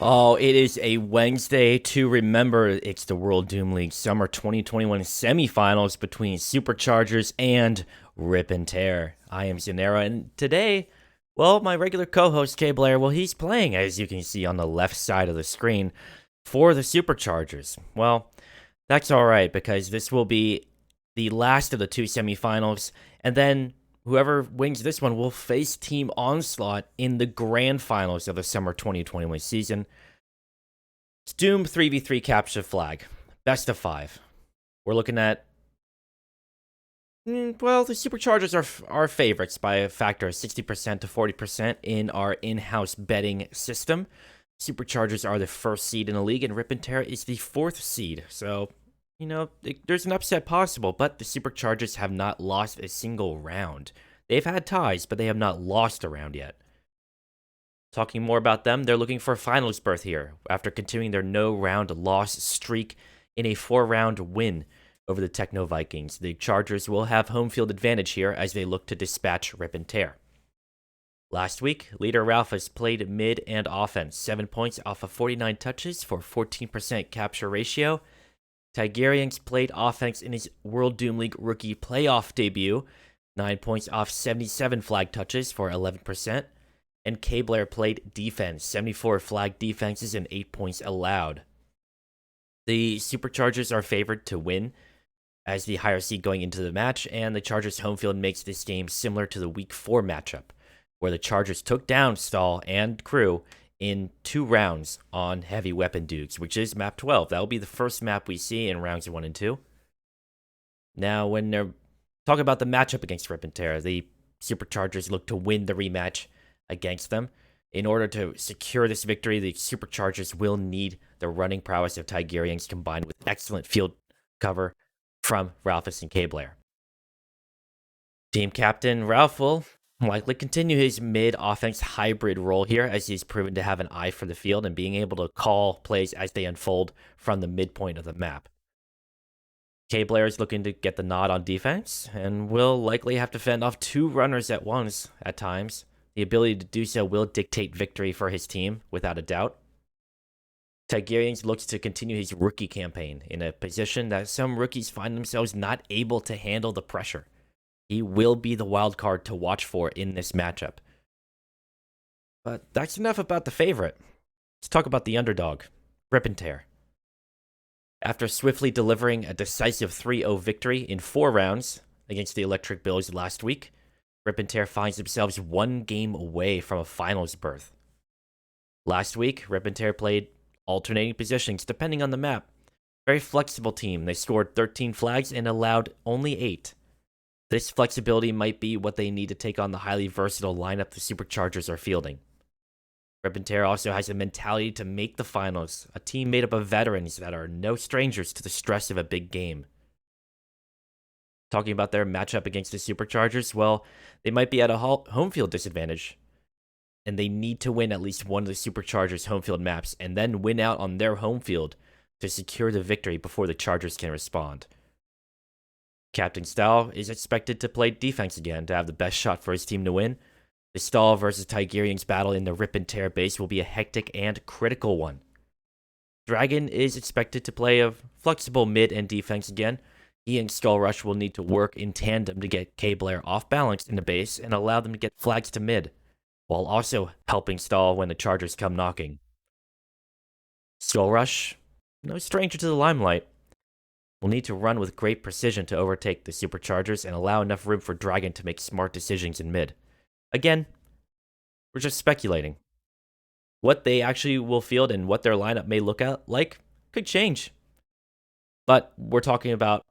Oh, it is a Wednesday to remember. It's the World Doom League Summer 2021 semifinals between Superchargers and Rip and Tear. I am Xenaero, and today, well, my regular co-host Kay Blair, well, he's playing, as you can see on the left side of the screen, for the Superchargers. Well, that's all right because this will be the last of the two semifinals, and then whoever wins this one will face Team Onslaught in the grand finals of the summer 2021 season. It's Doom 3v3 capture flag. Best of 5. We're looking at, well, the Superchargers are our favorites by a factor of 60% to 40% in our in-house betting system. Superchargers are the first seed in the league, and Rip and Tear is the fourth seed. So, there's an upset possible, but the Superchargers have not lost a single round. They've had ties, but they have not lost a round yet. Talking more about them, they're looking for a finals berth here after continuing their no-round loss streak in a 4-round win over the Techno Vikings. The Chargers will have home field advantage here as they look to dispatch Rip and Tear. Last week, leader Ralph has played mid and offense, 7 points off of 49 touches for 14% capture ratio. Tigerians played offense in his World Doom League rookie playoff debut, 9 points off 77 flag touches for 11%. And K. Blair played defense, 74 flag defenses and 8 points allowed. The Superchargers are favored to win as the higher seed going into the match, and the Chargers' home field makes this game similar to the Week 4 matchup, where the Chargers took down Stahl and crew in 2 rounds on Heavy Weapon Dukes, which is map 12. That will be the first map we see in rounds 1 and 2. Now, when they're talking about the matchup against Rip and Tear, the Superchargers look to win the rematch against them. In order to secure this victory, the Superchargers will need the running prowess of Tigerians combined with excellent field cover from Ralphus and K. Blair. Team captain Ralph will likely continue his mid-offense hybrid role here, as he's proven to have an eye for the field and being able to call plays as they unfold from the midpoint of the map. K. Blair is looking to get the nod on defense and will likely have to fend off 2 runners at once at times. The ability to do so will dictate victory for his team, without a doubt. Tigerians looks to continue his rookie campaign in a position that some rookies find themselves not able to handle the pressure. He will be the wild card to watch for in this matchup. But that's enough about the favorite. Let's talk about the underdog, Rip and Tear. After swiftly delivering a decisive 3-0 victory in 4 rounds against the Electric Bills last week, Rip and Tear finds themselves 1 game away from a finals berth. Last week, Rip and Tear played alternating positions depending on the map. Very flexible team. They scored 13 flags and allowed only 8. This flexibility might be what they need to take on the highly versatile lineup the Superchargers are fielding. Rip and Tear also has a mentality to make the finals, a team made up of veterans that are no strangers to the stress of a big game. Talking about their matchup against the Superchargers, well, they might be at a home field disadvantage, and they need to win at least one of the Superchargers' home field maps and then win out on their home field to secure the victory before the Chargers can respond. Captain Stahl is expected to play defense again to have the best shot for his team to win. The Stahl versus Tigerians battle in the Rip and Tear base will be a hectic and critical one. Dragon is expected to play a flexible mid and defense again. He and Skull Rush will need to work in tandem to get K. Blair off balance in the base and allow them to get flags to mid, while also helping Stahl when the Chargers come knocking. Skull Rush, no stranger to the limelight, will need to run with great precision to overtake the Superchargers and allow enough room for Dragon to make smart decisions in mid. Again, we're just speculating. What they actually will field and what their lineup may look like could change. But we're talking about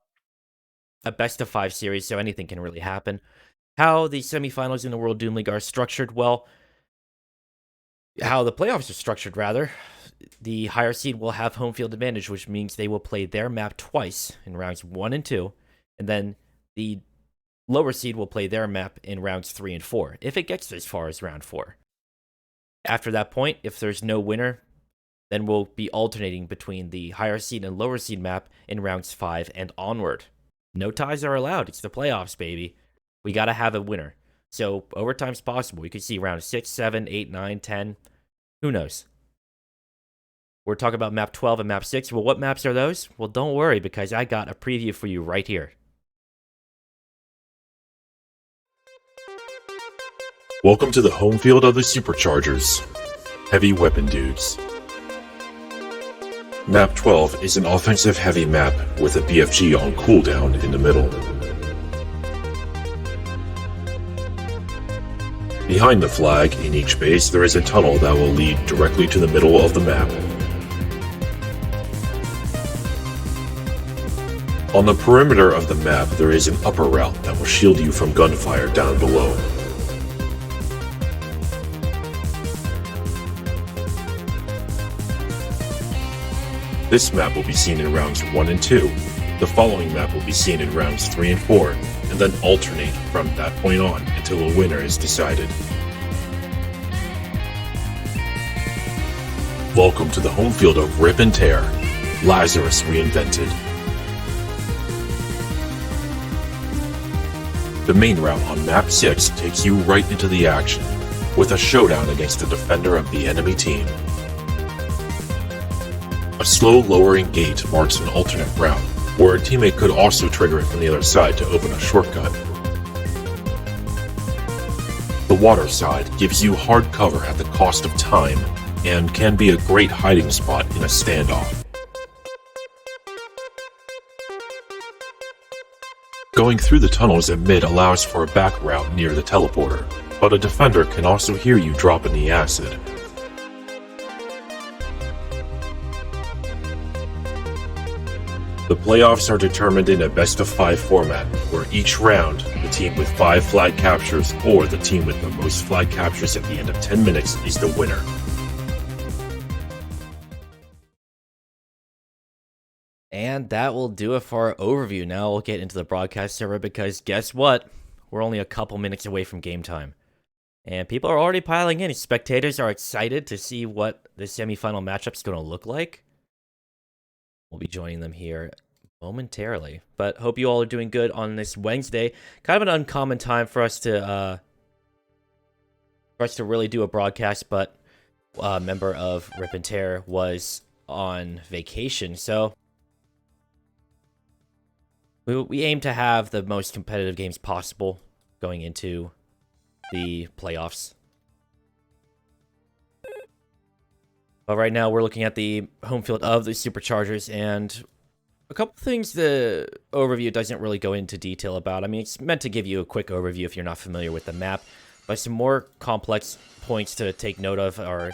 a best-of-5 series, so anything can really happen. How the semifinals in the World Doom League are structured, well, how the playoffs are structured, rather. The higher seed will have home field advantage, which means they will play their map twice in rounds 1 and 2, and then the lower seed will play their map in rounds 3 and 4, if it gets as far as round 4. After that point, if there's no winner, then we'll be alternating between the higher seed and lower seed map in rounds 5 and onward. No ties are allowed. It's the playoffs, baby. We got to have a winner. So overtime's possible. We could see round 6, 7, 8, 9, 10. Who knows? We're talking about map 12 and map 6. Well, what maps are those? Well, don't worry, because I got a preview for you right here. Welcome to the home field of the Superchargers, Heavy Weapon Dudes. Map 12 is an offensive heavy map with a BFG on cooldown in the middle. Behind the flag, in each base, there is a tunnel that will lead directly to the middle of the map. On the perimeter of the map, there is an upper route that will shield you from gunfire down below. This map will be seen in rounds 1 and 2. The following map will be seen in rounds 3 and 4, and then alternate from that point on until a winner is decided. Welcome to the home field of Rip and Tear, Lazarus reinvented. The main route on map 6 takes you right into the action, with a showdown against the defender of the enemy team. A slow lowering gate marks an alternate route, where a teammate could also trigger it from the other side to open a shortcut. The water side gives you hard cover at the cost of time, and can be a great hiding spot in a standoff. Going through the tunnels at mid allows for a back route near the teleporter, but a defender can also hear you dropping the acid. The playoffs are determined in a best-of-5 format, where each round, the team with 5 flag captures or the team with the most flag captures at the end of 10 minutes is the winner. And that will do it for our overview. Now we'll get into the broadcast server, because guess what? We're only a couple minutes away from game time. And people are already piling in. Spectators are excited to see what the semifinal matchup's going to look like. We'll be joining them here momentarily. But hope you all are doing good on this Wednesday. Kind of an uncommon time for us to really do a broadcast, but a member of Rip and Tear was on vacation, so we aim to have the most competitive games possible going into the playoffs. But right now, we're looking at the home field of the Superchargers, and a couple things the overview doesn't really go into detail about. I mean, it's meant to give you a quick overview if you're not familiar with the map, but some more complex points to take note of are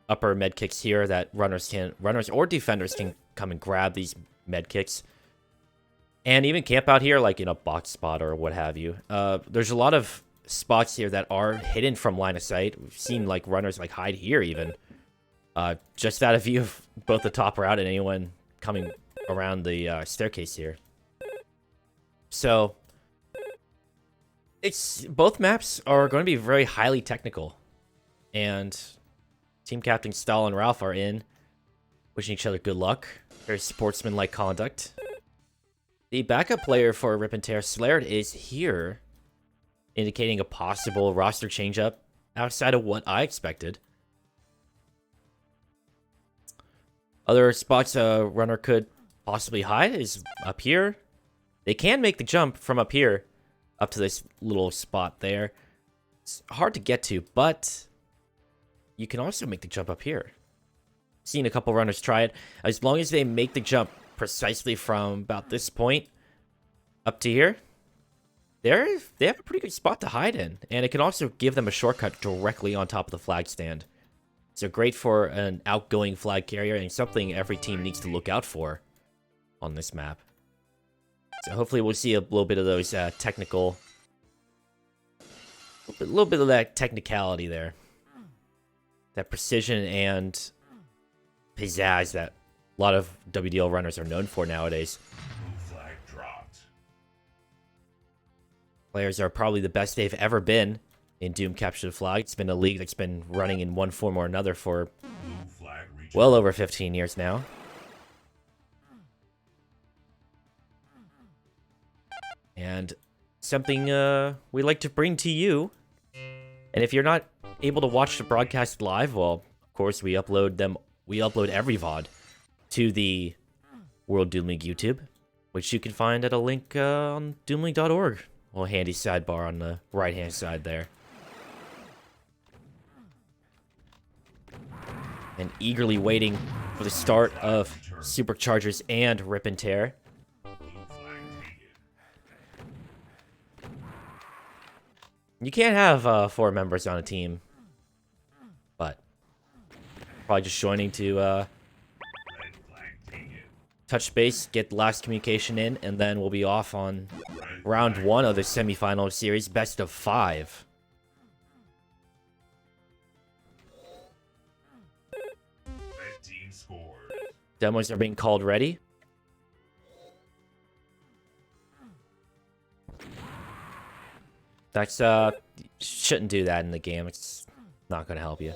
upper med kicks here that runners or defenders can come and grab these med kicks, and even camp out here like in a box spot or what have you. There's a lot of spots here that are hidden from line of sight. We've seen like runners like hide here even. Just out of view of both the top route and anyone coming around the staircase here. So, both maps are going to be very highly technical. And team captains Stahl and Ralph are in, wishing each other good luck. Very sportsmanlike conduct. The backup player for Rip and Tear, Slared, is here, indicating a possible roster changeup outside of what I expected. Other spots a runner could possibly hide is up here. They can make the jump from up here up to this little spot there. It's hard to get to, but you can also make the jump up here. Seen a couple runners try it. As long as they make the jump precisely from about this point up to here, they have a pretty good spot to hide in. And it can also give them a shortcut directly on top of the flag stand. So great for an outgoing flag carrier, and something every team needs to look out for on this map. So hopefully we'll see a little bit of those a little bit of that technicality there. That precision and pizzazz that a lot of WDL runners are known for nowadays. Flag dropped. Players are probably the best they've ever been in Doom Capture the Flag. It's been a league that's been running in one form or another for well over 15 years now. And something we like to bring to you. And if you're not able to watch the broadcast live, well, of course, we upload them we upload every VOD to the World Doom League YouTube, which you can find at a link on doomleague.org. A handy sidebar on the right-hand side there. And eagerly waiting for the start of Superchargers and Rip and Tear. You can't have 4 members on a team, but probably just joining to touch base, get the last communication in, and then we'll be off on round 1 of the semifinal series, best of 5. Demos are being called ready. That's, shouldn't do that in the game. It's not going to help you.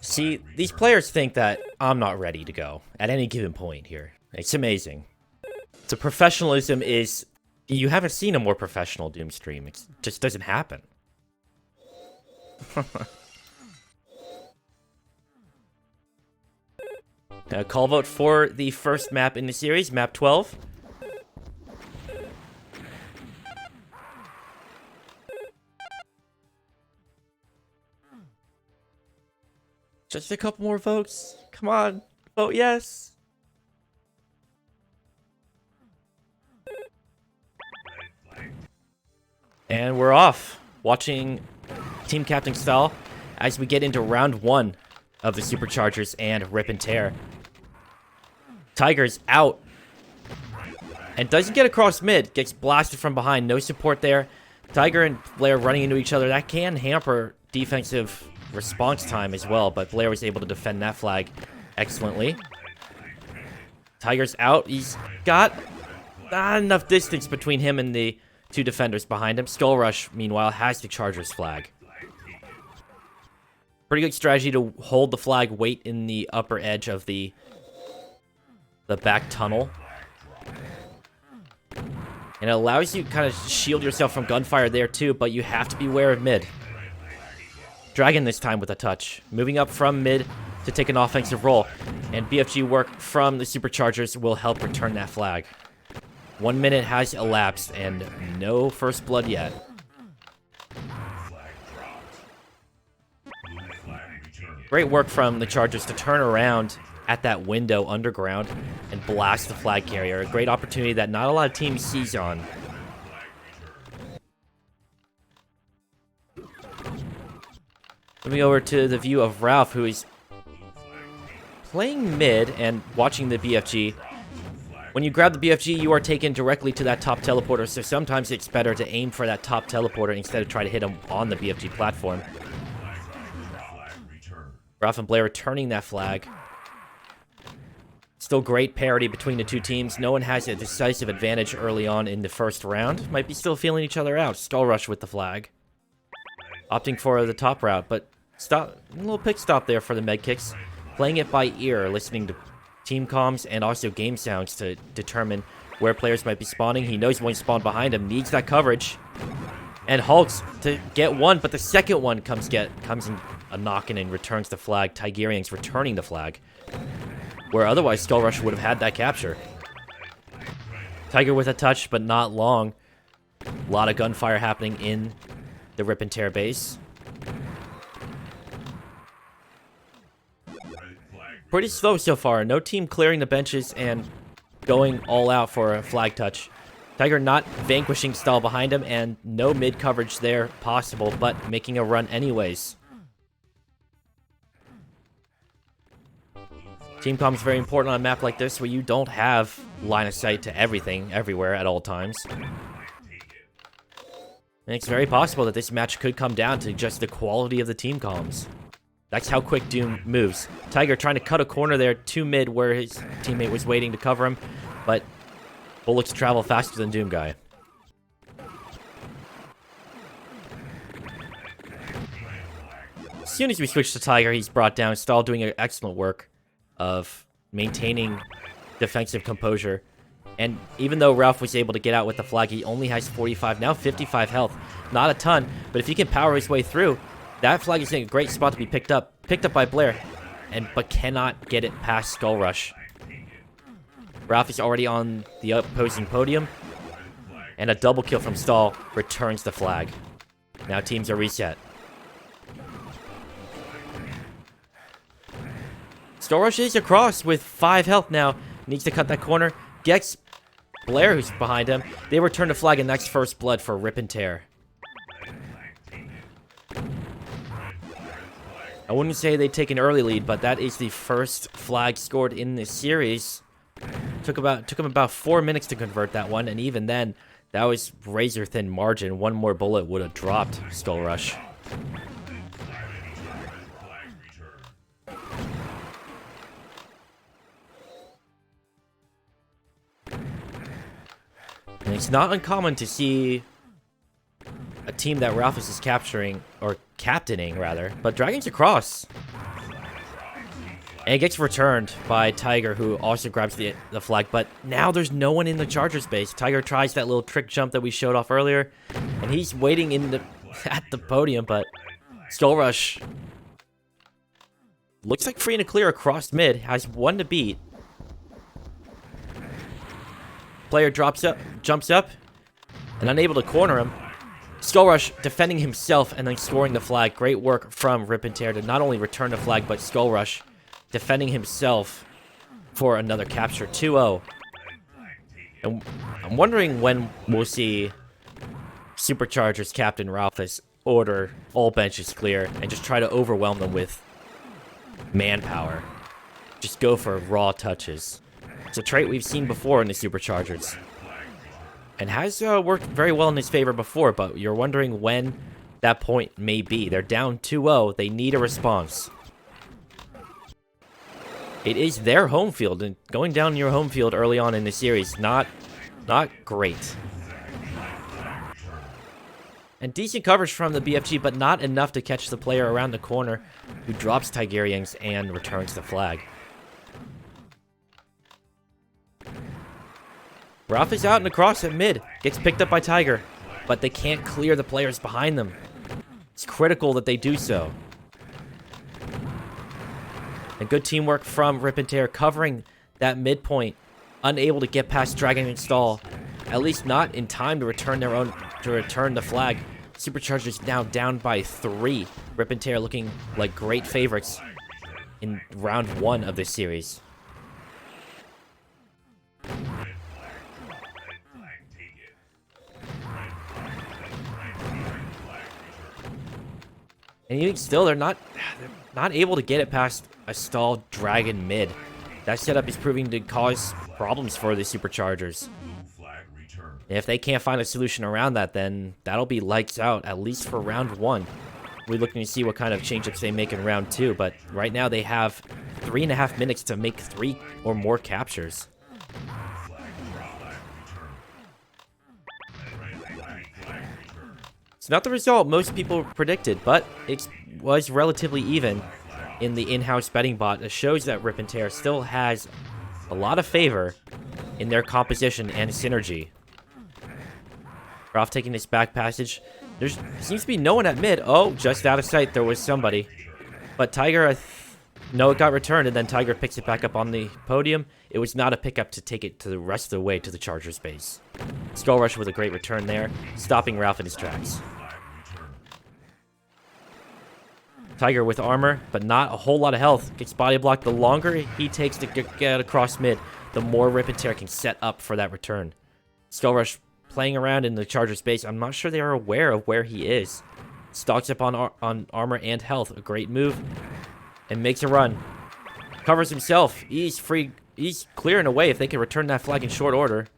See, these players think that I'm not ready to go at any given point here. It's amazing. So professionalism is... You haven't seen a more professional Doom stream. It just doesn't happen. Call vote for the first map in the series, map 12. Just a couple more votes. Come on, vote yes. And we're off, watching Team Captain style as we get into round 1 of the Superchargers and Rip and Tear. Tiger's out and doesn't get across mid, gets blasted from behind, no support there. Tiger and Blair running into each other, that can hamper defensive response time as well, but Blair was able to defend that flag excellently. Tiger's out, he's got not enough distance between him and the 2 defenders behind him. Skull Rush, meanwhile, has the Chargers flag. Pretty good strategy to hold the flag, wait in the upper edge of the back tunnel. And it allows you to kind of shield yourself from gunfire there too, but you have to be aware of mid. Dragon this time with a touch. Moving up from mid to take an offensive role. And BFG work from the Superchargers will help return that flag. 1 minute has elapsed and no first blood yet. Great work from the Chargers to turn around at that window underground and blast the flag carrier. A great opportunity that not a lot of teams seize on. Moving over to the view of Ralph, who is playing mid and watching the BFG. When you grab the BFG, you are taken directly to that top teleporter, so sometimes it's better to aim for that top teleporter instead of try to hit him on the BFG platform. Ralph and Blair returning that flag. Still great parity between the 2 teams. No one has a decisive advantage early on in the first round. Might be still feeling each other out. Skull Rush with the flag. Opting for the top route, but stop. A little pick stop there for the med kicks. Playing it by ear, listening to team comms and also game sounds to determine where players might be spawning. He knows one spawned behind him, needs that coverage, and halts to get one, but the second one comes in a knocking and returns the flag. Tigerian's returning the flag, where otherwise Skull Rush would have had that capture. Tiger with a touch, but not long. A lot of gunfire happening in the Rip and Tear base. Pretty slow so far. No team clearing the benches and going all out for a flag touch. Tiger not vanquishing stall behind him, and no mid coverage there possible, but making a run anyways. Team comm is very important on a map like this where you don't have line of sight to everything, everywhere, at all times. And it's very possible that this match could come down to just the quality of the team comms. That's how quick Doom moves. Tiger trying to cut a corner there to mid where his teammate was waiting to cover him, but bullets travel faster than Doom Guy. As soon as we switch to Tiger, he's brought down. Stahl doing excellent work of maintaining defensive composure. And even though Ralph was able to get out with the flag, he only has 45, now 55 health. Not a ton, but if he can power his way through, that flag is in a great spot to be picked up. Picked up by Blair, but cannot get it past Skull Rush. Ralph is already on the opposing podium, and a double kill from Stall returns the flag. Now teams are reset. Skull Rush is across with 5 health now. Needs to cut that corner. Gets Blair, who's behind him. They return the flag, and that's first blood for Rip and Tear. I wouldn't say they take an early lead, but that is the first flag scored in this series. Took them about 4 minutes to convert that one, and even then, that was razor thin margin. One more bullet would have dropped Skull Rush. And it's not uncommon to see a team that Ralphus is capturing, or captaining rather, but Dragon's across. And it gets returned by Tiger, who also grabs the flag, but now there's no one in the Chargers base. Tiger tries that little trick jump that we showed off earlier, and he's waiting at the podium, but Skull Rush looks like free and clear across mid, has one to beat. Player jumps up, and unable to corner him. Skull Rush defending himself and then scoring the flag. Great work from Rip and Tear to not only return the flag, but Skull Rush defending himself for another capture. 2-0. And I'm wondering when we'll see Superchargers Captain Ralphus order all benches clear and just try to overwhelm them with manpower. Just go for raw touches. It's a trait we've seen before in the Superchargers, and has worked very well in his favor before, but you're wondering when that point may be. They're down 2-0. They need a response. It is their home field, and going down your home field early on in the series, not great. And decent coverage from the BFG, but not enough to catch the player around the corner, who drops Tigerians and returns the flag. Ralph is out and across at mid. Gets picked up by Tiger, but they can't clear the players behind them. It's critical that they do so. And good teamwork from Rip and Tear covering that midpoint. Unable to get past Dragon and Stall. At least not in time to return the flag. Superchargers now down by 3. Rip and Tear looking like great favorites in round 1 of this series. And even still, they're not able to get it past a stalled Dragon mid. That setup is proving to cause problems for the Superchargers. And if they can't find a solution around that, then that'll be lights out, at least for round 1. We're looking to see what kind of change-ups they make in round 2, but right now they have 3.5 minutes to make 3 or more captures. It's not the result most people predicted, but it was relatively even in the in-house betting bot. It shows that Rip and Tear still has a lot of favor in their composition and synergy. Ralph taking this back passage. There seems to be no one at mid. Oh, just out of sight, there was somebody. But Tiger, no, it got returned, and then Tiger picks it back up on the podium. It was not a pickup to take it to the rest of the way to the Chargers base. Skull Rush with a great return there, stopping Ralph in his tracks. Tiger with armor, but not a whole lot of health. Gets body blocked. The longer he takes to get across mid, the more Rip and Tear can set up for that return. Skull Rush playing around in the Chargers base. I'm not sure they are aware of where he is. Stalks up on armor and health. A great move. And makes a run. Covers himself. He's free. He's clearing away if they can return that flag in short order.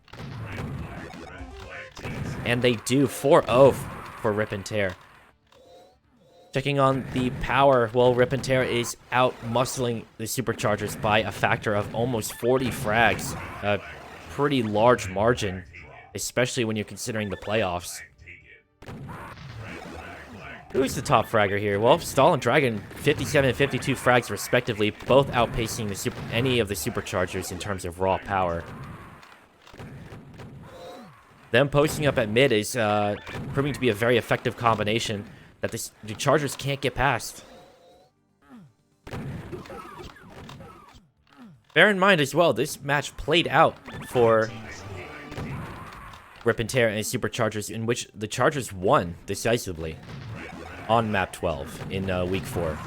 And they do. 4-0 for Rip and Tear. Checking on the power, well, Rip and Tear is out-muscling the Superchargers by a factor of almost 40 frags. A pretty large margin, especially when you're considering the playoffs. Who's the top fragger here? Well, Stall and Dragon, 57 and 52 frags respectively, both outpacing any of the Superchargers in terms of raw power. Them posting up at mid is proving to be a very effective combination that the Chargers can't get past. Bear in mind as well, this match played out for Rip and Tear and Superchargers, in which the Chargers won decisively on map 12 in week 4.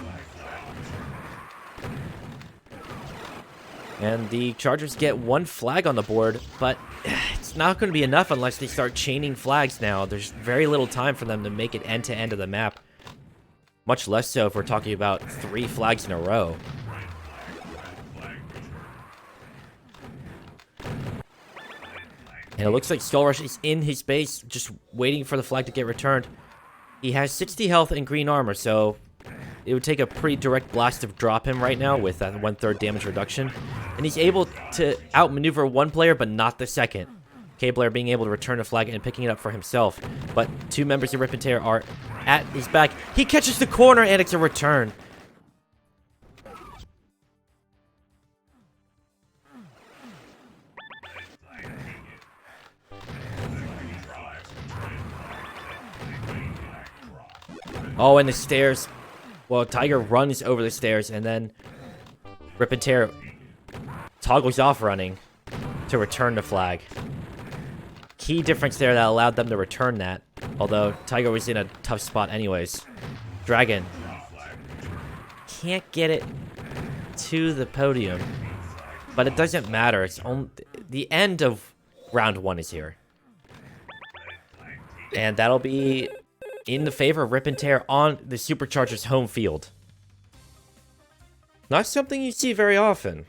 And the Chargers get 1 flag on the board, but it's not going to be enough unless they start chaining flags now. There's very little time for them to make it end-to-end of the map. Much less so if we're talking about 3 flags in a row. And it looks like Skullrush is in his base, just waiting for the flag to get returned. He has 60 health and green armor, so it would take a pretty direct blast to drop him right now with that 1/3 damage reduction. And he's able to outmaneuver one player, but not the second. K-Blair being able to return the flag and picking it up for himself. But 2 members of Rip and Tear are at his back. He catches the corner, and it's a return. Oh, and the stairs. Well, Tiger runs over the stairs, and then Rip and Tear toggles off running to return the flag. Key difference there that allowed them to return that. Although Tiger was in a tough spot anyways. Dragon can't get it to the podium, but it doesn't matter. It's only the end of round 1 is here, and that'll be in the favor of Rip and Tear on the Superchargers' home field. Not something you see very often.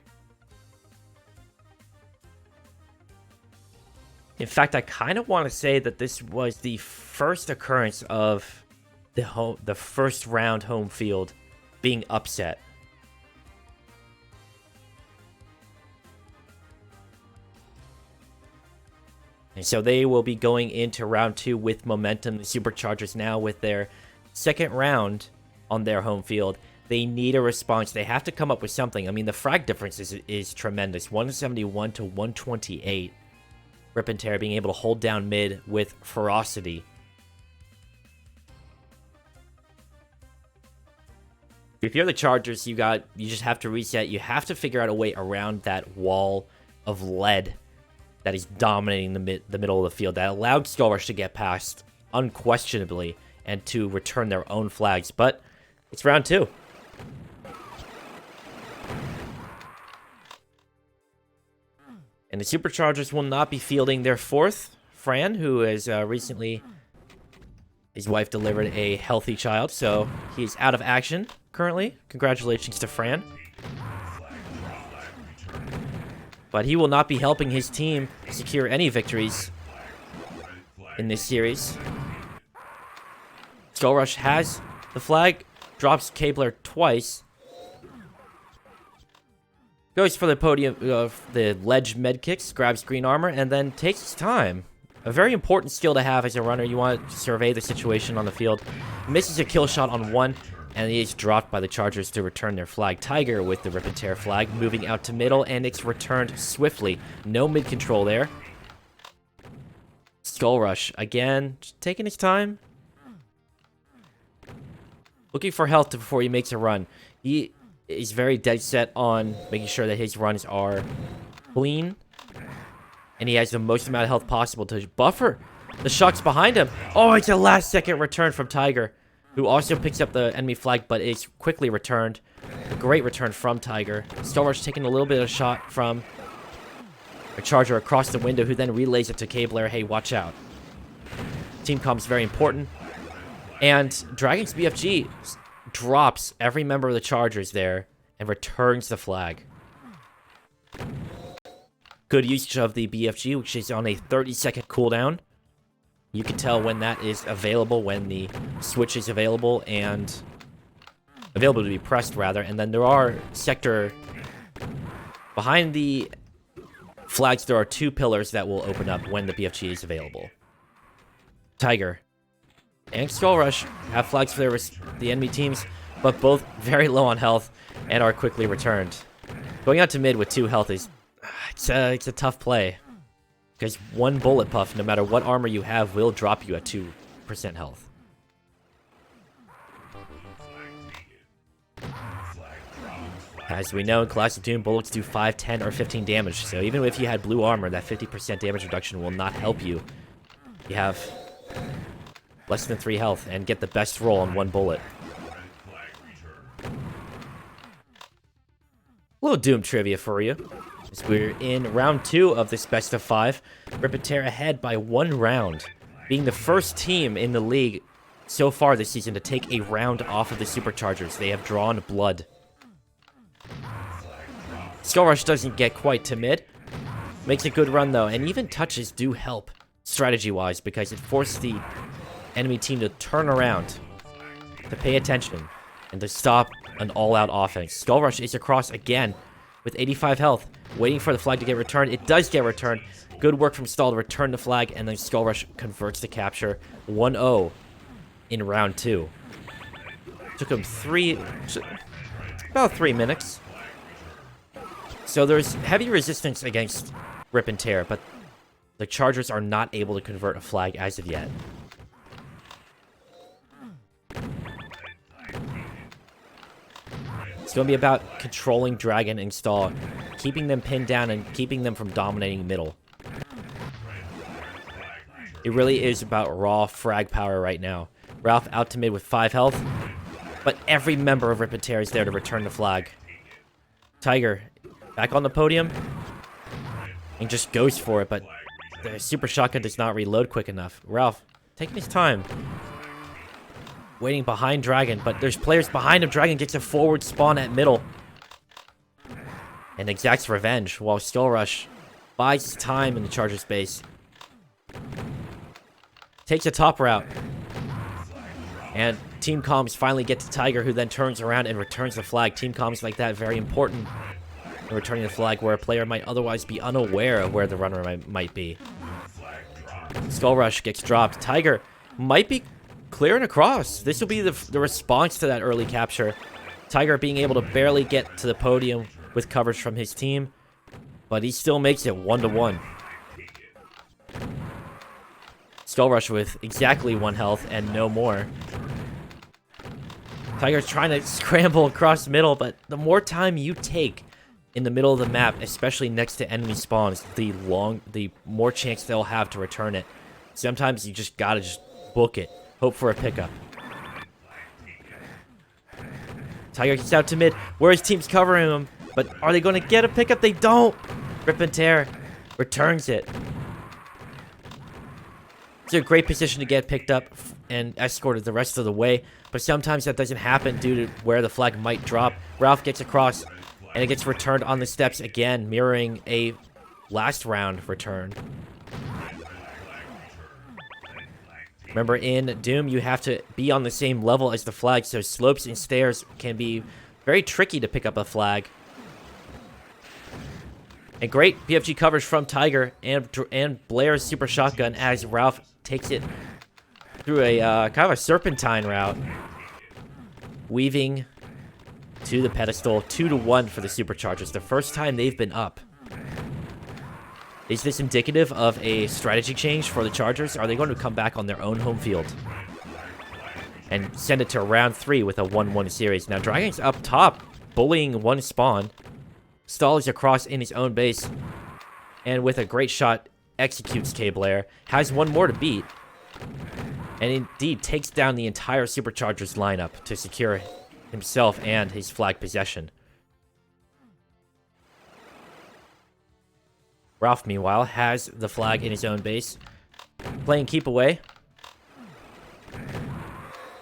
In fact, I kind of want to say that this was the first occurrence of the first round home field being upset. And so they will be going into round 2 with momentum. The Superchargers now with their second round on their home field. They need a response. They have to come up with something. I mean, the frag difference is tremendous. 171 to 128. Rip and Tear being able to hold down mid with ferocity. If you're the Chargers, you just have to reset. You have to figure out a way around that wall of lead that is dominating the middle of the field, that allowed Skullrush to get past unquestionably and to return their own flags. But it's round 2. And the Superchargers will not be fielding their 4th, Fran, who has recently, his wife delivered a healthy child, so he's out of action currently. Congratulations to Fran. But he will not be helping his team secure any victories in this series. Skullrush has the flag, drops K-Blair twice. Goes for the podium, the ledge med kicks, grabs green armor, and then takes his time. A very important skill to have as a runner. You want to survey the situation on the field. Misses a kill shot on one, and he is dropped by the Chargers to return their flag. Tiger with the Rip and Tear flag, moving out to middle, and it's returned swiftly. No mid control there. Skullrush, again, just taking his time. Looking for health before he makes a run. He is very dead set on making sure that his runs are clean. And he has the most amount of health possible to buffer the shots behind him. Oh, it's a last second return from Tiger, who also picks up the enemy flag, but is quickly returned. A great return from Tiger. Skullrush taking a little bit of a shot from a Charger across the window, who then relays it to K-Blair. Hey, watch out. Team comm is very important. And Dragon's BFG drops every member of the Chargers there and returns the flag. Good usage of the BFG, which is on a 30-second cooldown. You can tell when that is available, when the switch is available, and available to be pressed, rather. And then there are sector... Behind the flags, there are 2 pillars that will open up when the BFG is available. Tiger and Skullrush have flags for the enemy teams, but both very low on health and are quickly returned. Going out to mid with 2 health is... It's a tough play. Because one bullet puff, no matter what armor you have, will drop you at 2% health. As we know, in Clash of Doom, bullets do 5, 10, or 15 damage. So even if you had blue armor, that 50% damage reduction will not help you. You have less than 3 health and get the best roll on one bullet. A little Doom trivia for you. As we're in round 2 of this best of 5, Rip and Tear ahead by 1 round, being the first team in the league so far this season to take a round off of the Superchargers. They have drawn blood. Skull Rush doesn't get quite to mid. Makes a good run though, and even touches do help strategy-wise because it forces the enemy team to turn around, to pay attention, and to stop an all-out offense. Skull Rush is across again with 85 health, waiting for the flag to get returned. It does get returned. Good work from Stall to return the flag, and then Skull Rush converts the capture. 1-0 in round 2. Took him about 3 minutes. So there's heavy resistance against Rip and Tear, but the Chargers are not able to convert a flag as of yet. It's going to be about controlling Dragon and Stall, keeping them pinned down and keeping them from dominating middle. It really is about raw frag power right now. Ralph out to mid with 5 health, but every member of Rip and Tear is there to return the flag. Tiger back on the podium and just goes for it, but the super shotgun does not reload quick enough. Ralph taking his time, waiting behind Dragon, but there's players behind him. Dragon gets a forward spawn at middle and exacts revenge, while Skull Rush buys time in the Charger space. Takes a top route, and Team Comms finally get to Tiger, who then turns around and returns the flag. Team Comms like that, very important in returning the flag where a player might otherwise be unaware of where the runner might be. Skull Rush gets dropped. Tiger might be clearing across. This will be the response to that early capture. Tiger being able to barely get to the podium with coverage from his team, but he still makes it 1-1. Skull Rush with exactly 1 health and no more. Tiger's trying to scramble across middle, but the more time you take in the middle of the map, especially next to enemy spawns, the more chance they'll have to return it. Sometimes you just gotta book it. Hope for a pickup. Tiger gets out to mid, where his team's covering him, but are they going to get a pickup? They don't! Rip and Tear returns it. It's a great position to get picked up and escorted the rest of the way, but sometimes that doesn't happen due to where the flag might drop. Ralph gets across, and it gets returned on the steps again, mirroring a last round return. Remember, in Doom, you have to be on the same level as the flag, so slopes and stairs can be very tricky to pick up a flag. And great BFG coverage from Tiger and Blair's super shotgun as Ralph takes it through a kind of a serpentine route, weaving to the pedestal. 2-1 for the Superchargers, the first time they've been up. Is this indicative of a strategy change for the Chargers? Are they going to come back on their own home field and send it to round 3 with a 1-1 series? Now, Dragon's up top, bullying one spawn. Stall is across in his own base, and with a great shot, executes K-Blair. Has one more to beat, and indeed takes down the entire Superchargers lineup to secure himself and his flag possession. Ralph, meanwhile, has the flag in his own base, playing keep away.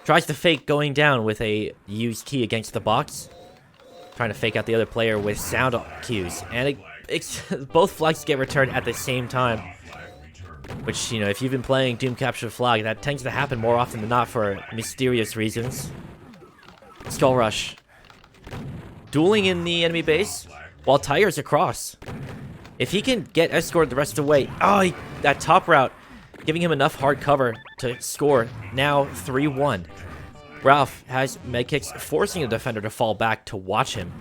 Tries to fake going down with a used key against the box, trying to fake out the other player with sound cues, and both flags get returned at the same time. Which, you know, if you've been playing Doom Capture the Flag, that tends to happen more often than not for mysterious reasons. Skull Rush dueling in the enemy base while Tiger's across. If he can get escorted the rest of the way, that top route, giving him enough hard cover to score. Now 3-1. Ralph has medkicks, forcing the defender to fall back to watch him.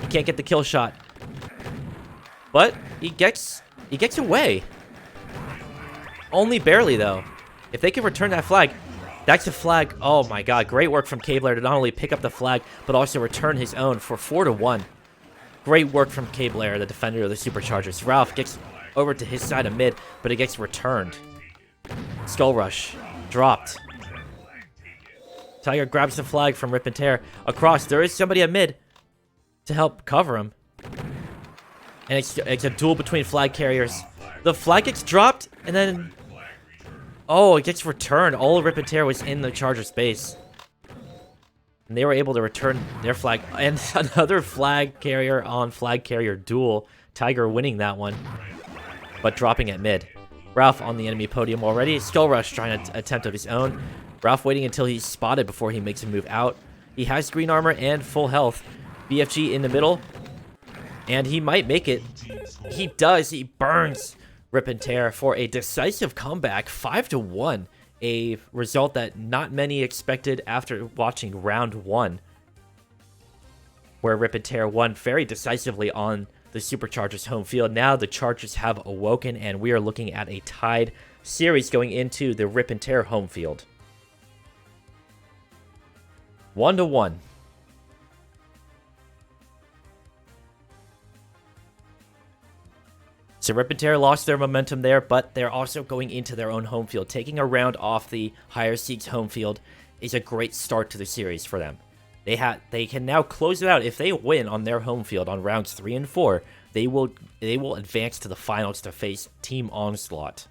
He can't get the kill shot, but he gets He gets away. Only barely, though. If they can return that flag, that's a flag. Oh my god, great work from Cabler to not only pick up the flag, but also return his own for 4-1. Great work from Cabler, the defender of the Superchargers. Ralph gets over to his side of mid, but it gets returned. Skull Rush. Dropped. Tiger grabs the flag from Rip and Tear. Across, there is somebody at mid to help cover him. And it's a duel between flag carriers. The flag gets dropped, and then... Oh, it gets returned. All of Rip and Tear was in the Charger space. And they were able to return their flag. And another flag carrier on flag carrier duel. Tiger winning that one, but dropping at mid. Ralph on the enemy podium already. Skull Rush trying to attempt of his own. Ralph waiting until he's spotted before he makes a move out. He has green armor and full health. BFG in the middle. And he might make it. He does. He burns Rip and Tear for a decisive comeback. 5-1. A result that not many expected after watching round 1. Where Rip and Tear won very decisively on the Superchargers home field. Now the Chargers have awoken, and we are looking at a tied series going into the Rip and Tear home field. 1-1. So Rip and Tear lost their momentum there, but they're also going into their own home field. Taking a round off the higher seeds home field is a great start to the series for them. They can now close it out. If they win on their home field on rounds 3 and 4, they will advance to the finals to face Team Onslaught.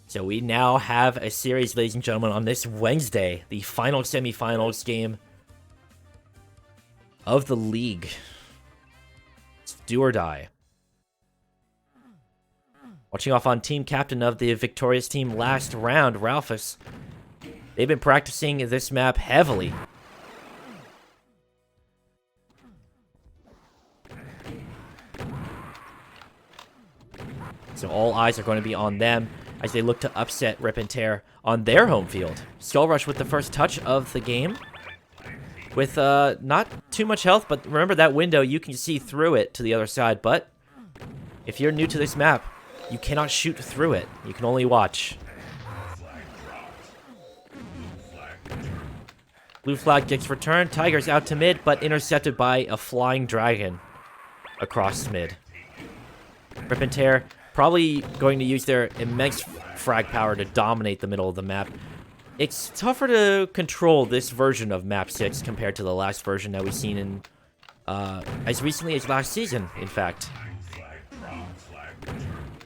So we now have a series, ladies and gentlemen, on this Wednesday, the final semifinals game of the league. It's do or die. Watching off on team captain of the victorious team last round, Ralphus. They've been practicing this map heavily. So all eyes are going to be on them as they look to upset Rip and Tear on their home field. Skull Rush with the first touch of the game. With not too much health, but remember that window, you can see through it to the other side. But if you're new to this map, you cannot shoot through it. You can only watch. Blue flag gets returned. Tiger's out to mid, but intercepted by a flying dragon across mid. Rip and Tear probably going to use their immense frag power to dominate the middle of the map. It's tougher to control this version of Map 6 compared to the last version that we've seen in as recently as last season, in fact.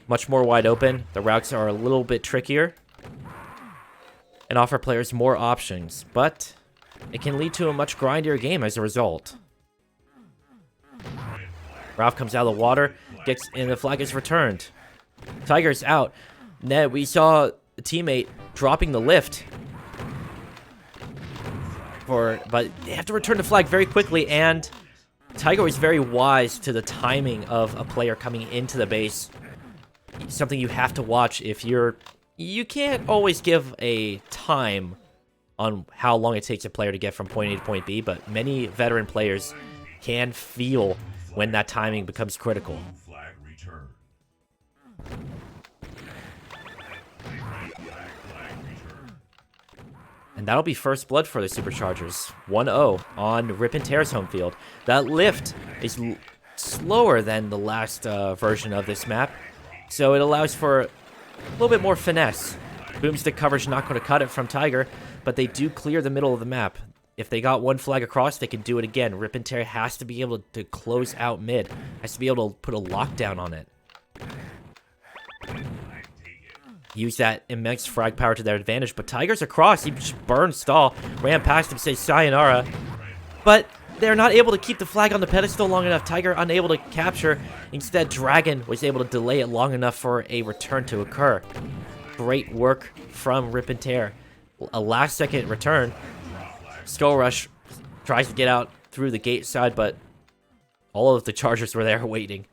Much more wide open. The routes are a little bit trickier and offer players more options, but it can lead to a much grindier game as a result. Ralph comes out of the water, and the flag is returned. Tiger's out. Ned, we saw a teammate dropping the lift. But they have to return the flag very quickly, and Tiger was very wise to the timing of a player coming into the base. Something you have to watch if you can't always give a time on how long it takes a player to get from point A to point B, but many veteran players can feel when that timing becomes critical. And that'll be first blood for the Superchargers. 1-0 on Rip and Tear's home field. That lift is slower than the last version of this map, so it allows for a little bit more finesse. Boomstick coverage not going to cut it from Tiger, but they do clear the middle of the map. If they got one flag across, they can do it again. Rip and Tear has to be able to close out mid. Has to be able to put a lockdown on it. Use that immense frag power to their advantage, but Tiger's across. He just burned stall. Ran past him, says sayonara. But they're not able to keep the flag on the pedestal long enough. Tiger unable to capture. Instead, Dragon was able to delay it long enough for a return to occur. Great work from Rip and Tear. A last-second return. Skull Rush tries to get out through the gate side, but all of the Chargers were there waiting.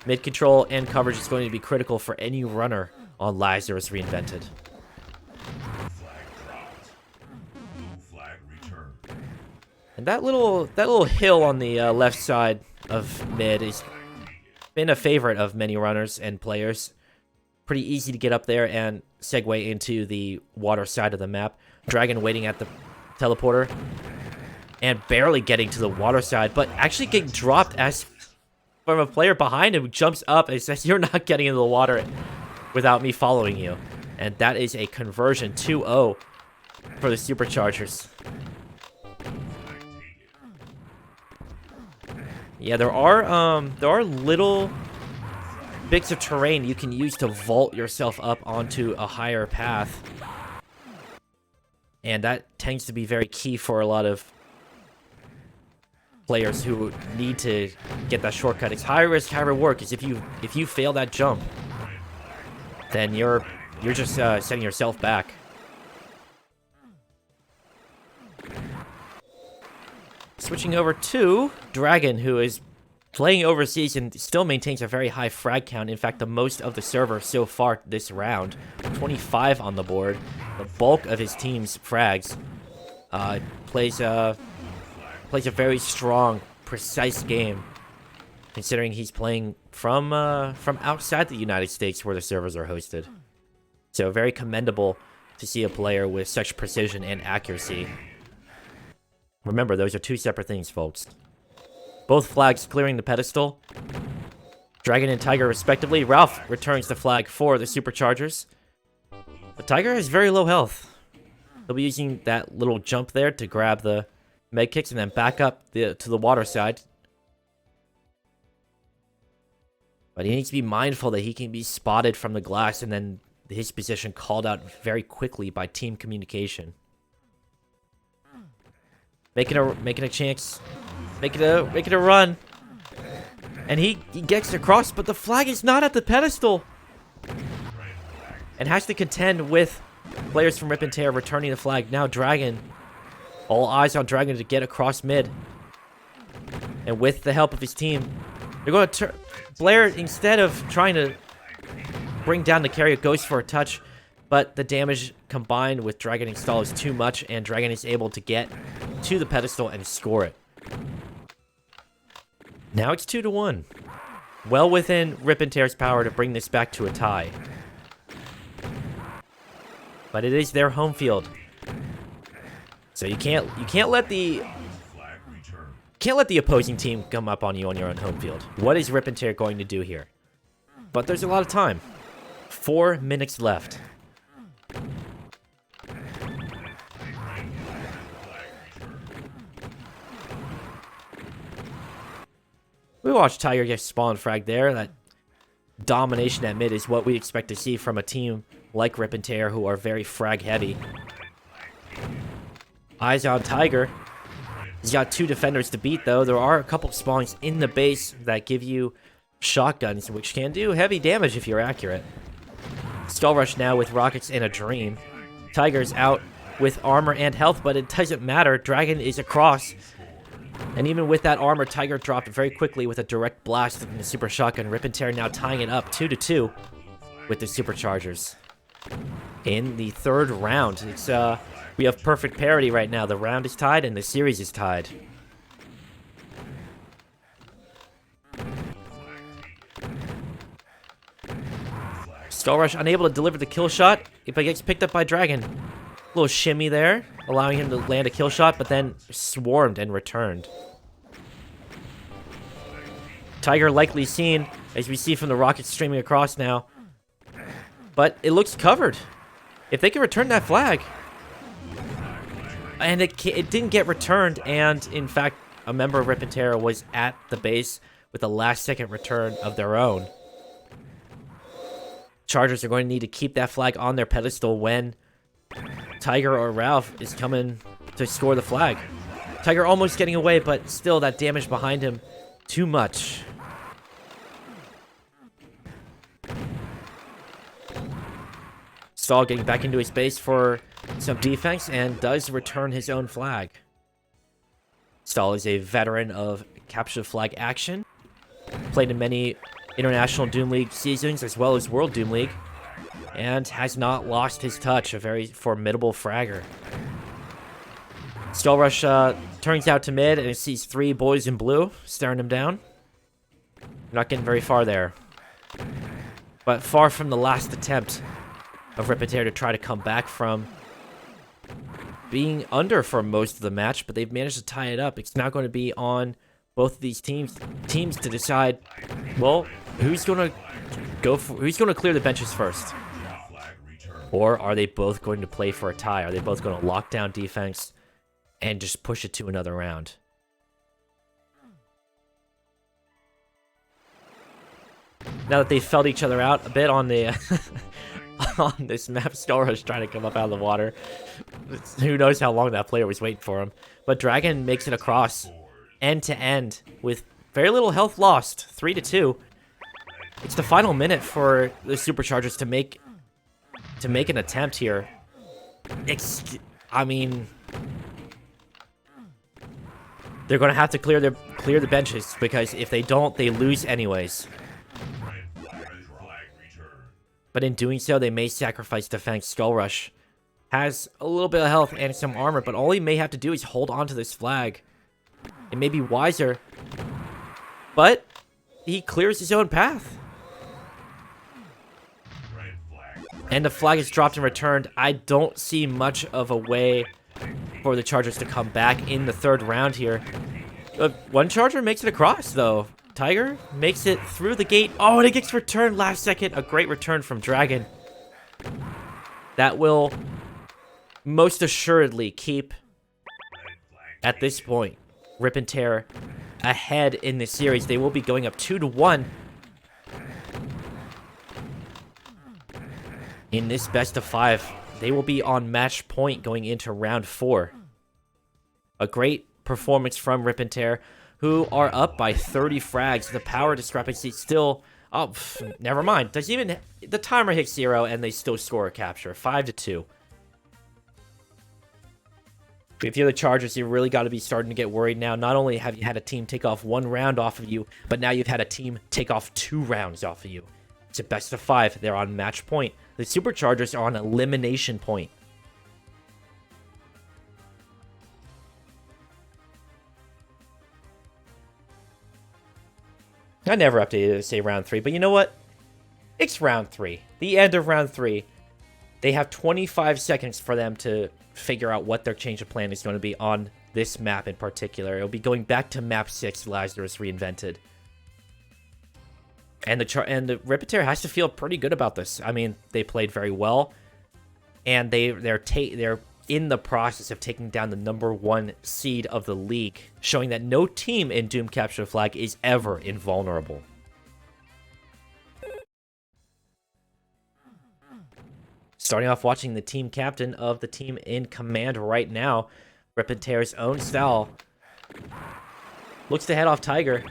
Mid control and coverage is going to be critical for any runner on Lazarus Reinvented. And that little hill on the left side of mid has been a favorite of many runners and players. Pretty easy to get up there and segue into the water side of the map. Dragon waiting at the teleporter and barely getting to the water side, but actually getting dropped as from a player behind him who jumps up and says, "You're not getting into the water without me following you." And that is a conversion 2-0 for the Superchargers. Yeah, there are little bits of terrain you can use to vault yourself up onto a higher path. And that tends to be very key for a lot of players who need to get that shortcut. It's high risk, high reward, because if you fail that jump, then you're just setting yourself back. Switching over to Dragon, who is playing overseas and still maintains a very high frag count. In fact, the most of the server so far this round. 25 on the board. The bulk of his team's frags. Plays a very strong, precise game, considering he's playing from outside the United States where the servers are hosted. So very commendable to see a player with such precision and accuracy. Remember, those are two separate things, folks. Both flags clearing the pedestal. Dragon and Tiger, respectively. Ralph returns the flag for the Superchargers. But Tiger has very low health. He'll be using that little jump there to grab the med kicks and then back up to the water side. But he needs to be mindful that he can be spotted from the glass and then his position called out very quickly by team communication. Making a chance. Making a run. And he gets across, but the flag is not at the pedestal. And has to contend with players from Rip and Tear returning the flag. Now Dragon. All eyes on Dragon to get across mid. And with the help of his team, they're going to Blair, instead of trying to bring down the carrier, goes for a touch. But the damage combined with Dragon install is too much, and Dragon is able to get to the pedestal and score it. Now it's 2-1. Well within Rip and Tear's power to bring this back to a tie. But it is their home field. So you can't let the opposing team come up on you on your own home field. What is Rip and Tear going to do here? But there's a lot of time. 4 minutes left. We watched Tiger get spawn frag there. That domination at mid is what we expect to see from a team like Rip and Tear, who are very frag heavy. Eyes on Tiger. He's got 2 defenders to beat, though. There are a couple spawns in the base that give you shotguns, which can do heavy damage if you're accurate. Skull Rush now with rockets and a dream. Tiger's out with armor and health, but it doesn't matter. Dragon is across. And even with that armor, Tiger dropped very quickly with a direct blast from the super shotgun. Rip and Tear now tying it up 2-2 with the Superchargers. In the 3rd round, we have perfect parity right now. The round is tied and the series is tied. Skull Rush unable to deliver the kill shot, but gets picked up by Dragon. Little shimmy there, allowing him to land a kill shot, but then swarmed and returned. Tiger likely seen, as we see from the rockets streaming across now. But it looks covered. If they can return that flag. And it didn't get returned, and in fact, a member of Rip and Tear was at the base with a last-second return of their own. Chargers are going to need to keep that flag on their pedestal when Tiger or Ralph is coming to score the flag. Tiger almost getting away, but still that damage behind him, too much. Stall getting back into his base for some defense and does return his own flag. Stall is a veteran of capture the flag action. Played in many International Doom League seasons as well as World Doom League. And has not lost his touch, a very formidable fragger. Skull Rush turns out to mid and it sees 3 boys in blue staring him down. Not getting very far there. But far from the last attempt of Rip and Tear to try to come back from being under for most of the match, but they've managed to tie it up. It's now going to be on both of these teams to decide, well, who's going to clear the benches first? Or are they both going to play for a tie? Are they both going to lock down defense and just push it to another round? Now that they've felt each other out a bit on the on this map, Skull Rush trying to come up out of the water. Who knows how long that player was waiting for him. But Dragon makes it across end to end with very little health lost, 3-2. It's the final minute for the Superchargers to make an attempt here. I mean, they're going to have to clear the benches, because if they don't, they lose anyways. But in doing so, they may sacrifice defense. Skull Rush has a little bit of health and some armor, but all he may have to do is hold on to this flag. It may be wiser, but he clears his own path. And the flag is dropped and returned. I don't see much of a way for the Chargers to come back in the third round here. One Charger makes it across, though. Tiger makes it through the gate. Oh, and it gets returned last second. A great return from Dragon. That will most assuredly keep, at this point, Rip and Tear ahead in this series. They will be going up 2-1 in this best of 5. They will be on match point going into round 4. A great performance from Rip and Tear, who are up by 30 frags. The power discrepancy still... Oh, never mind. Doesn't even... The timer hits 0, and they still score a capture. 5-2. If you're the Chargers, you really got to be starting to get worried now. Not only have you had a team take off 1 round off of you, but now you've had a team take off 2 rounds off of you. It's a best of 5. They're on match point. The Superchargers are on elimination point. I never updated it to say round 3, but you know what? It's round 3. The end of round 3. They have 25 seconds for them to figure out what their change of plan is going to be on this map in particular. It'll be going back to map 6, Lazarus Reinvented. And the Rip and Tear has to feel pretty good about this. I mean, they played very well, and they're in the process of taking down the #1 seed of the league, showing that no team in Doom Capture the Flag is ever invulnerable. Starting off watching the team captain of the team in command right now, Rip and Tear's own style. Looks to head off Tiger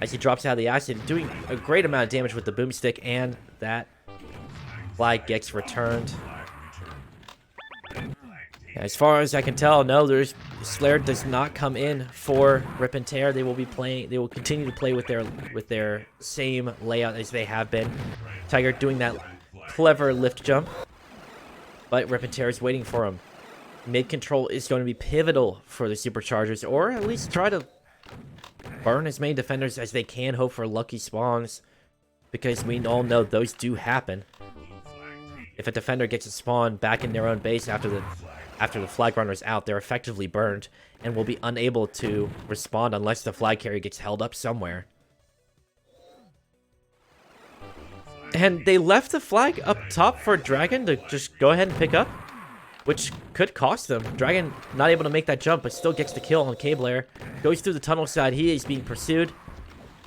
as he drops out of the acid, doing a great amount of damage with the boomstick, and that flag gets returned. As far as I can tell, no, Slayer does not come in for Rip and Tear. They will be playing. They will continue to play with their same layout as they have been. Tiger doing that clever lift jump, but Rip and Tear is waiting for him. Mid control is going to be pivotal for the Superchargers, or at least try to burn as many defenders as they can. Hope for lucky spawns, because we all know those do happen. If a defender gets a spawn back in their own base after the flag runner is out, they're effectively burned and will be unable to respond unless the flag carrier gets held up somewhere. And they left the flag up top for Dragon to just go ahead and pick up, which could cost them. Dragon not able to make that jump, but still gets the kill on Cable Air. Goes through the tunnel side. He is being pursued.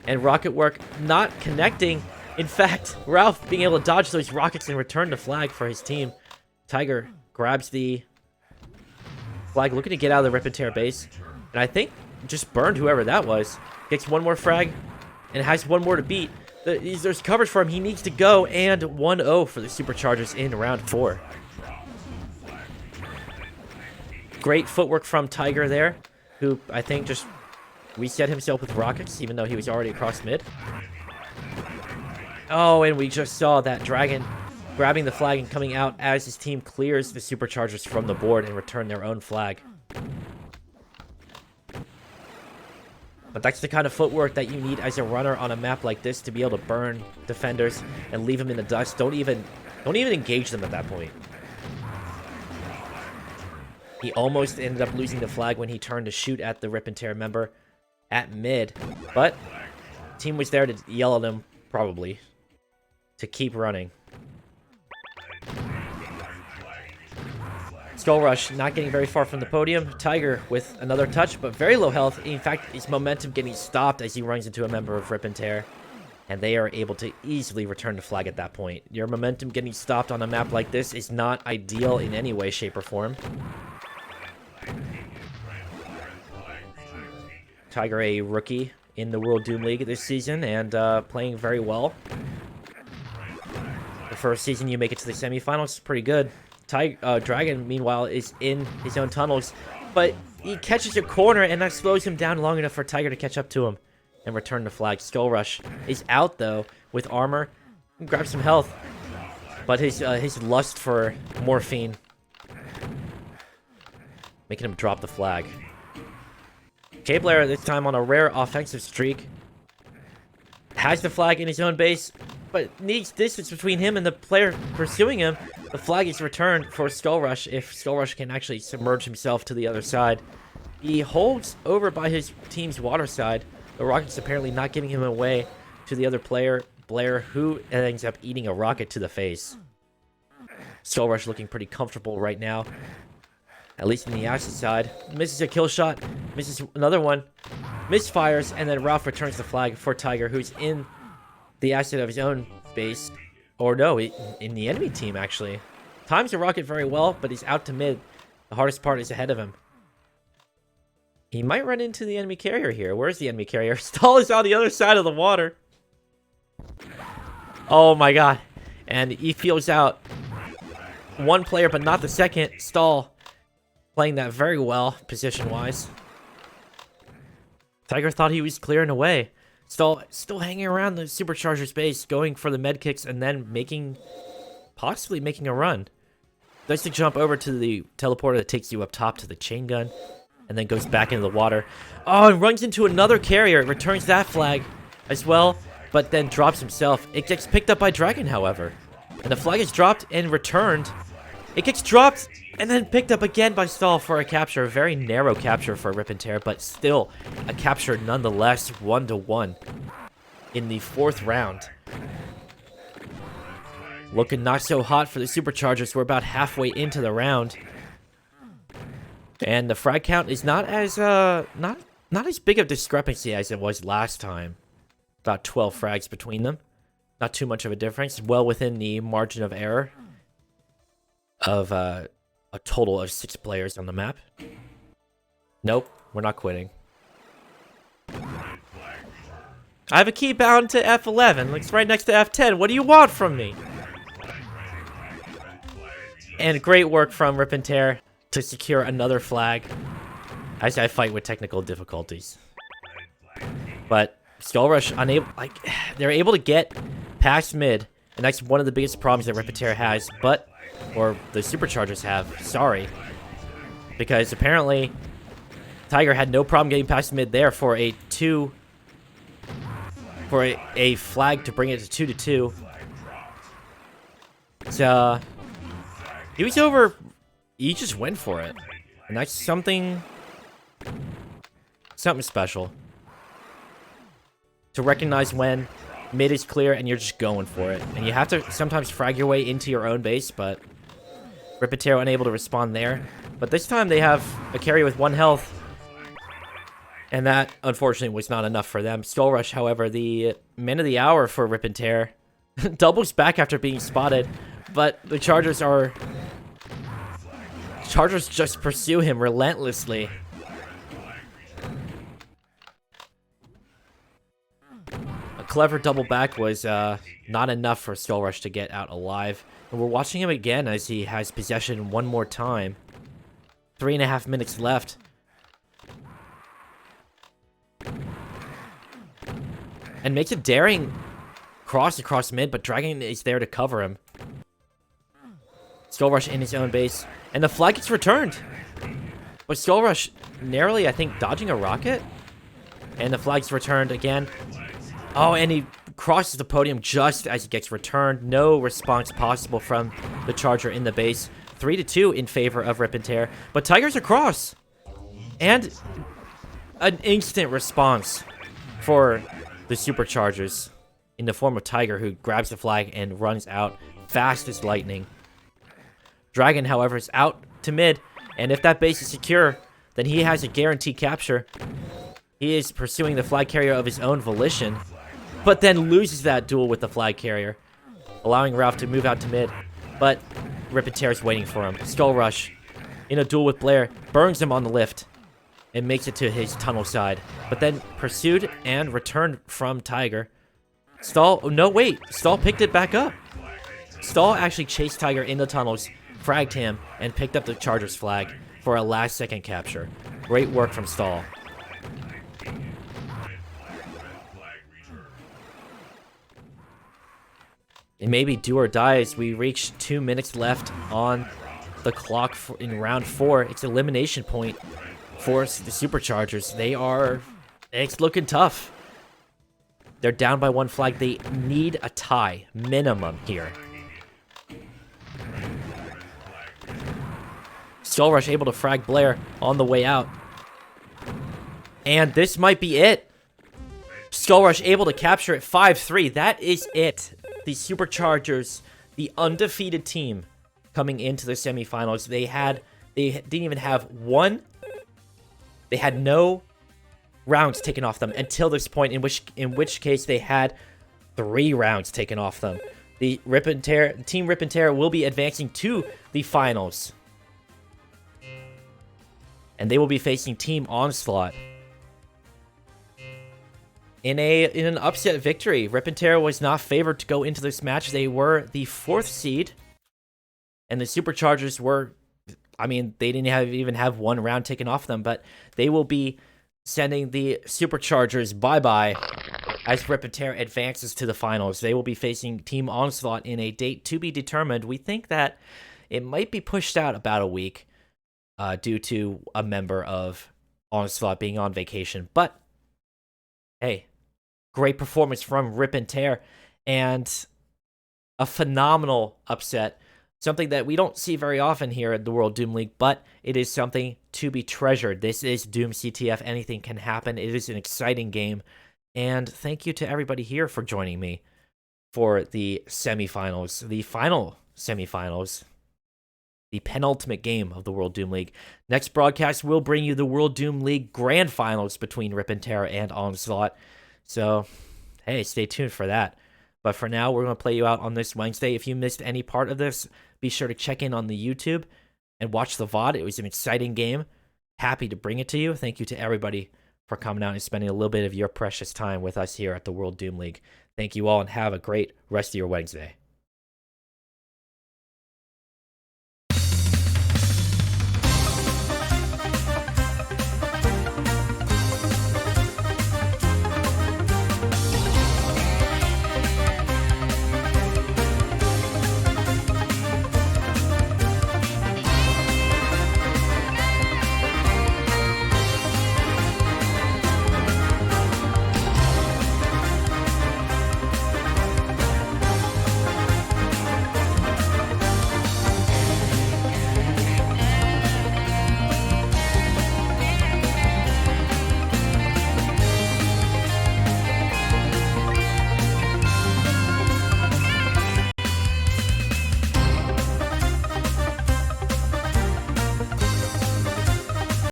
And Rocket Work not connecting. In fact, Ralph being able to dodge those rockets and return the flag for his team. Tiger grabs the flag, looking to get out of the Rip and Tear base. And I think just burned whoever that was. Gets one more frag and has one more to beat. There's coverage for him. He needs to go, and 1-0 for the Superchargers in round 4. Great footwork from Tiger there, who I think just reset himself with rockets, even though he was already across mid. Oh, and we just saw that Dragon grabbing the flag and coming out as his team clears the Superchargers from the board and return their own flag. But that's the kind of footwork that you need as a runner on a map like this to be able to burn defenders and leave them in the dust. Don't even engage them at that point. He almost ended up losing the flag when he turned to shoot at the Rip and Tear member at mid. But team was there to yell at him, probably, to keep running. Skull Rush not getting very far from the podium. Tiger with another touch, but very low health. In fact, his momentum getting stopped as he runs into a member of Rip and Tear. And they are able to easily return the flag at that point. Your momentum getting stopped on a map like this is not ideal in any way, shape, or form. Tiger, a rookie in the World Doom League this season, and playing very well. The first season you make it to the semifinals is pretty good. Dragon, meanwhile, is in his own tunnels, but he catches a corner, and that slows him down long enough for Tiger to catch up to him and return the flag. Skull Rush is out, though, with armor. Grab some health, but his lust for morphine making him drop the flag. K-Blair, this time on a rare offensive streak, has the flag in his own base, but needs distance between him and the player pursuing him. The flag is returned for Skull Rush if Skull Rush can actually submerge himself to the other side. He holds over by his team's water side. The rocket's apparently not giving him away to the other player, Blair, who ends up eating a rocket to the face. Skull Rush looking pretty comfortable right now, at least in the acid side. Misses a kill shot, misses another one, misfires, and then Ralph returns the flag for Tiger, who's in the acid of his own base. Or no, in the enemy team, actually. Times the rocket very well, but he's out to mid. The hardest part is ahead of him. He might run into the enemy carrier here. Where's the enemy carrier? Stall is on the other side of the water. Oh my god. And he feels out one player, but not the second. Stall playing that very well, position-wise. Tiger thought he was clearing away. Still hanging around the Supercharger's base, going for the med kicks, and then possibly making a run. Does to jump over to the teleporter that takes you up top to the chain gun, and then goes back into the water. Oh, and runs into another carrier, returns that flag as well, but then drops himself. It gets picked up by Dragon, however. And the flag is dropped and returned. It gets dropped and then picked up again by Stall for a capture. A very narrow capture for Rip and Tear, but still a capture nonetheless, 1-1 in the 4th round. Looking not so hot for the Superchargers. We're about halfway into the round. And the frag count is not as big of discrepancy as it was last time. About 12 frags between them. Not too much of a difference. Well within the margin of error of a total of 6 players on the map. Nope, we're not quitting. I have a key bound to F11. It's right next to F10. What do you want from me? And great work from Rip and Tear to secure another flag as I fight with technical difficulties. But Skull Rush they're able to get past mid, and that's one of the biggest problems that Rip and Tear has, or the Superchargers have, sorry. Because apparently Tiger had no problem getting past mid there for a flag to bring it to 2-2. So he was over. He just went for it, and that's something special. To recognize when mid is clear and you're just going for it, and you have to sometimes frag your way into your own base, but Rip and Tear unable to respond there. But this time they have a carry with 1 health, and that unfortunately was not enough for them. Skull Rush, however, the man of the hour for Rip and Tear, doubles back after being spotted, but the Chargers just pursue him relentlessly. A clever double back was not enough for Skull Rush to get out alive. And we're watching him again as he has possession one more time. 3.5 minutes left. And makes a daring cross across mid, but Dragon is there to cover him. Skull Rush in his own base, and the flag gets returned. But Skull Rush narrowly, I think, dodging a rocket? And the flag's returned again. Oh, and he crosses the podium just as it gets returned. No response possible from the Charger in the base. 3-2 in favor of Rip and Tear. But Tiger's across. And an instant response for the Superchargers in the form of Tiger, who grabs the flag and runs out fast as lightning. Dragon, however, is out to mid. And if that base is secure, then he has a guaranteed capture. He is pursuing the flag carrier of his own volition, but then loses that duel with the flag carrier, allowing Ralph to move out to mid. But Rip and Tear is waiting for him. Skull Rush, in a duel with Blair, burns him on the lift and makes it to his tunnel side. But then pursued and returned from Tiger. Stall, oh, no, wait. Stall picked it back up. Stall actually chased Tiger in the tunnels, fragged him, and picked up the Charger's flag for a last-second capture. Great work from Stall. And maybe do or die as we reach 2 minutes left on the clock in round 4. It's elimination point for the Superchargers. It's looking tough. They're down by 1 flag. They need a tie, minimum here. Skull Rush able to frag Blair on the way out. And this might be it. Skull Rush able to capture it 5-3. That is it. The Superchargers, the undefeated team coming into the semifinals. They didn't even have one. They had no rounds taken off them until this point, in which case they had 3 rounds taken off them. The Team Rip and Tear will be advancing to the finals. And they will be facing Team Onslaught. In an upset victory, Rip and Tear was not favored to go into this match. They were the 4th seed, and the Superchargers were, they didn't even have 1 round taken off them, but they will be sending the Superchargers bye-bye as Rip and Tear advances to the finals. They will be facing Team Onslaught in a date to be determined. We think that it might be pushed out about a week due to a member of Onslaught being on vacation, but hey, great performance from Rip and Tear, and a phenomenal upset. Something that we don't see very often here at the World Doom League, but it is something to be treasured. This is Doom CTF. Anything can happen. It is an exciting game. And thank you to everybody here for joining me for the semifinals, the final semifinals, the penultimate game of the World Doom League. Next broadcast will bring you the World Doom League Grand Finals between Rip and Tear and Onslaught. So, hey, stay tuned for that. But for now, we're going to play you out on this Wednesday. If you missed any part of this, be sure to check in on the YouTube and watch the VOD. It was an exciting game. Happy to bring it to you. Thank you to everybody for coming out and spending a little bit of your precious time with us here at the World Doom League. Thank you all, and have a great rest of your Wednesday.